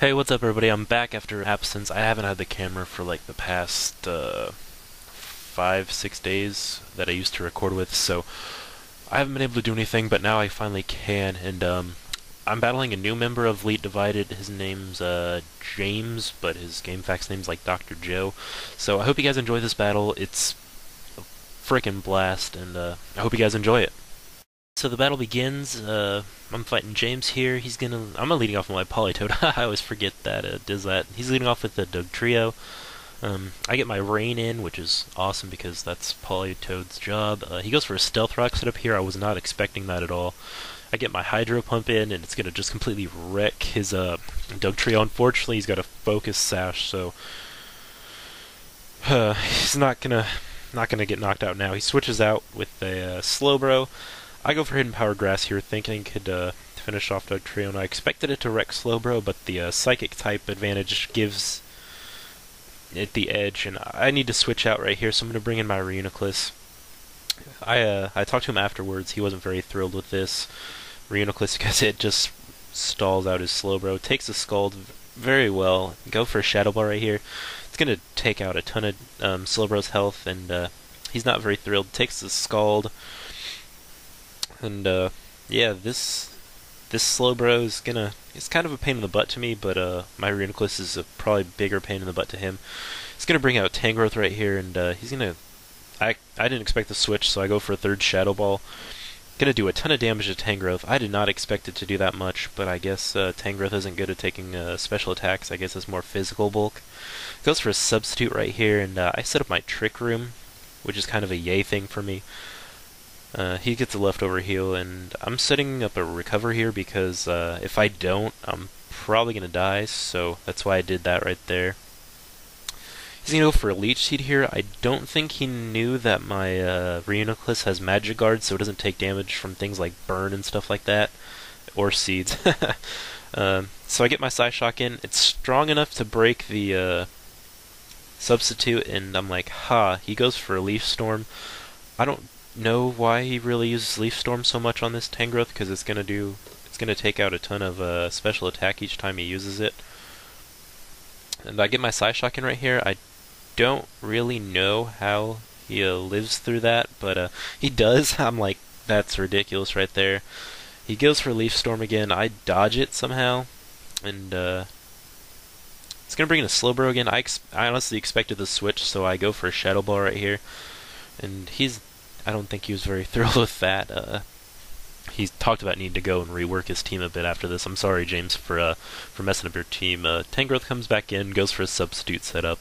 Hey, what's up everybody? I'm back after absence. I haven't had the camera for like the past 5, 6 days that I used to record with, so I haven't been able to do anything, but now I finally can, and I'm battling a new member of Elite Divided. His name's James, but his GameFAQs name's like Dr. Joe. So I hope you guys enjoy this battle. It's a frickin' blast, and I hope you guys enjoy it. So the battle begins. I'm fighting James here. I'm leading off with my Polytoad. I always forget that it does that. He's leading off with the Doug Trio. I get my Rain in, which is awesome because that's Polytoad's job. He goes for a Stealth Rock setup here. I was not expecting that at all. I get my Hydro Pump in, and it's gonna just completely wreck his Doug Trio. Unfortunately, he's got a Focus Sash, so he's not gonna get knocked out now. He switches out with a Slowbro. I go for Hidden Power Grass here, thinking it could finish off Doug Trio, and I expected it to wreck Slowbro, but the Psychic type advantage gives it the edge, and I need to switch out right here, so I'm going to bring in my Reuniclus. I talked to him afterwards. He wasn't very thrilled with this Reuniclus because it just stalls out his Slowbro. Takes the Scald very well. Go for a Shadow Ball right here. It's going to take out a ton of Slowbro's health, and he's not very thrilled. Takes the Scald. And yeah, this Slowbro is it's kind of a pain in the butt to me, but my Reuniclus is a probably bigger pain in the butt to him. He's gonna bring out Tangrowth right here, and I didn't expect the switch, so I go for a third Shadow Ball. Gonna do a ton of damage to Tangrowth. I did not expect it to do that much, but I guess Tangrowth isn't good at taking special attacks. I guess it's more physical bulk. Goes for a Substitute right here, and I set up my Trick Room, which is kind of a yay thing for me. He gets a leftover heal, and I'm setting up a recover here because if I don't, I'm probably going to die, so that's why I did that right there. He's going to go for a Leech Seed here. I don't think he knew that my Reuniclus has Magic Guard, so it doesn't take damage from things like Burn and stuff like that, or Seeds. So I get my Psyshock in. It's strong enough to break the Substitute, and I'm like, he goes for a Leaf Storm. I don't know why he really uses Leaf Storm so much on this Tangrowth, because it's gonna take out a ton of special attack each time he uses it. And I get my Psyshock in right here. I don't really know how he lives through that, but he does. I'm like, that's ridiculous right there. He goes for Leaf Storm again. I dodge it somehow, and it's gonna bring in a Slowbro again. I honestly expected the switch, so I go for a Shadow Ball right here, and I don't think he was very thrilled with that. He talked about needing to go and rework his team a bit after this. I'm sorry, James, for messing up your team. Tangrowth comes back in, goes for a Substitute setup.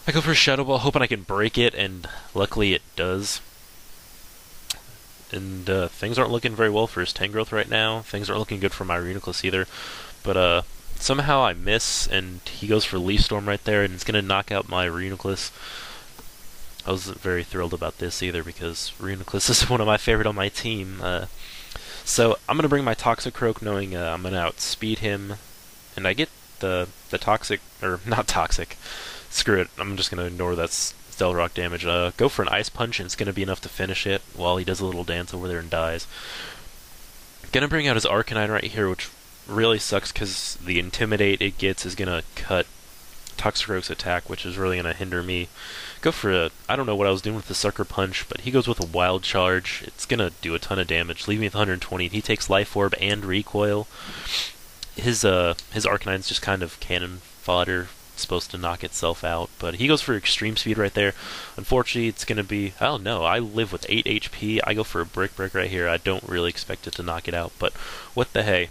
I go for a Shadow Ball, hoping I can break it, and luckily it does. And things aren't looking very well for his Tangrowth right now. Things aren't looking good for my Reuniclus either. But somehow I miss, and he goes for Leaf Storm right there, and it's going to knock out my Reuniclus. I wasn't very thrilled about this either because Reuniclus is one of my favorite on my team. So I'm gonna bring my Toxicroak, knowing I'm gonna outspeed him, and I get the toxic, or not toxic. Screw it. I'm just gonna ignore that Stealth Rock damage. Go for an Ice Punch, and it's gonna be enough to finish it while he does a little dance over there and dies. Gonna bring out his Arcanine right here, which really sucks because the Intimidate it gets is gonna cut Toxicroak's attack, which is really going to hinder me. Go for I don't know what I was doing with the Sucker Punch, but he goes with a Wild Charge. It's going to do a ton of damage, leave me with 120. He takes Life Orb and Recoil. His Arcanine's just kind of cannon fodder, supposed to knock itself out, but he goes for Extreme Speed right there. Unfortunately, it's going to be, oh no, I live with 8 HP. I go for a Brick Break right here. I don't really expect it to knock it out, but what the hey.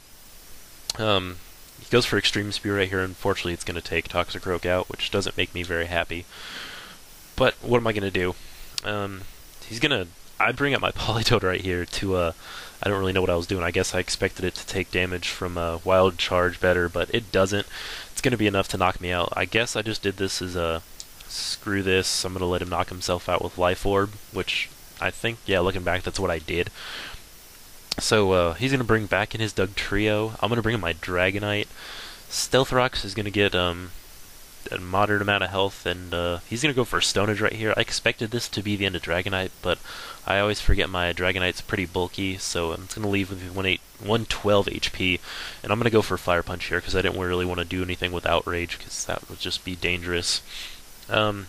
He goes for Extreme Speed right here. Unfortunately, it's going to take Toxicroak out, which doesn't make me very happy. But what am I going to do? I bring up my Polytoad right here to, I don't really know what I was doing. I guess I expected it to take damage from a Wild Charge better, but it doesn't. It's going to be enough to knock me out. I guess I just did this as screw this. I'm going to let him knock himself out with Life Orb, which I think, yeah, looking back, that's what I did. So he's going to bring back in his Doug Trio. I'm going to bring in my Dragonite. Stealth Rocks is going to get a moderate amount of health, and he's going to go for Stone Edge right here. I expected this to be the end of Dragonite, but I always forget my Dragonite's pretty bulky, so I'm going to leave with 112 HP, and I'm going to go for Fire Punch here because I didn't really want to do anything with Outrage because that would just be dangerous.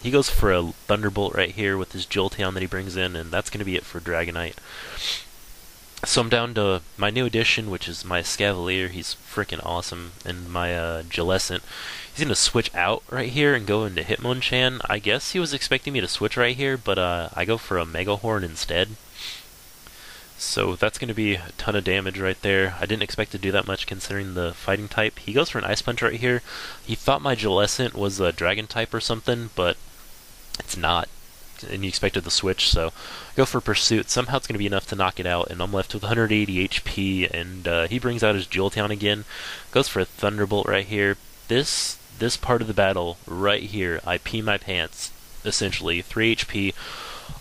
He goes for a Thunderbolt right here with his Jolteon that he brings in, and that's going to be it for Dragonite. So I'm down to my new addition, which is my Escavalier. He's freaking awesome. And my Jellicent. He's going to switch out right here and go into Hitmonchan. I guess he was expecting me to switch right here, but I go for a Mega Horn instead. So that's going to be a ton of damage right there. I didn't expect to do that much considering the fighting type. He goes for an Ice Punch right here. He thought my Jellicent was a Dragon type or something, but it's not. And he expected the switch, so go for Pursuit. Somehow it's going to be enough to knock it out, and I'm left with 180 HP, and he brings out his Jolteon again. Goes for a Thunderbolt right here. This part of the battle right here, I pee my pants, essentially. 3 HP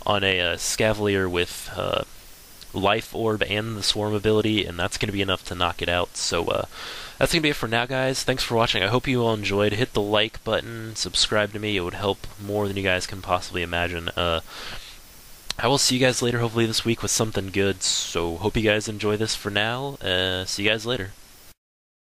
on a Escavalier with Life Orb and the Swarm ability, and that's going to be enough to knock it out. So that's going to be it for now, guys. Thanks for watching. I hope you all enjoyed. Hit the like button, subscribe to me. It would help more than you guys can possibly imagine. I will see you guys later, hopefully this week, with something good. So hope you guys enjoy this for now. See you guys later.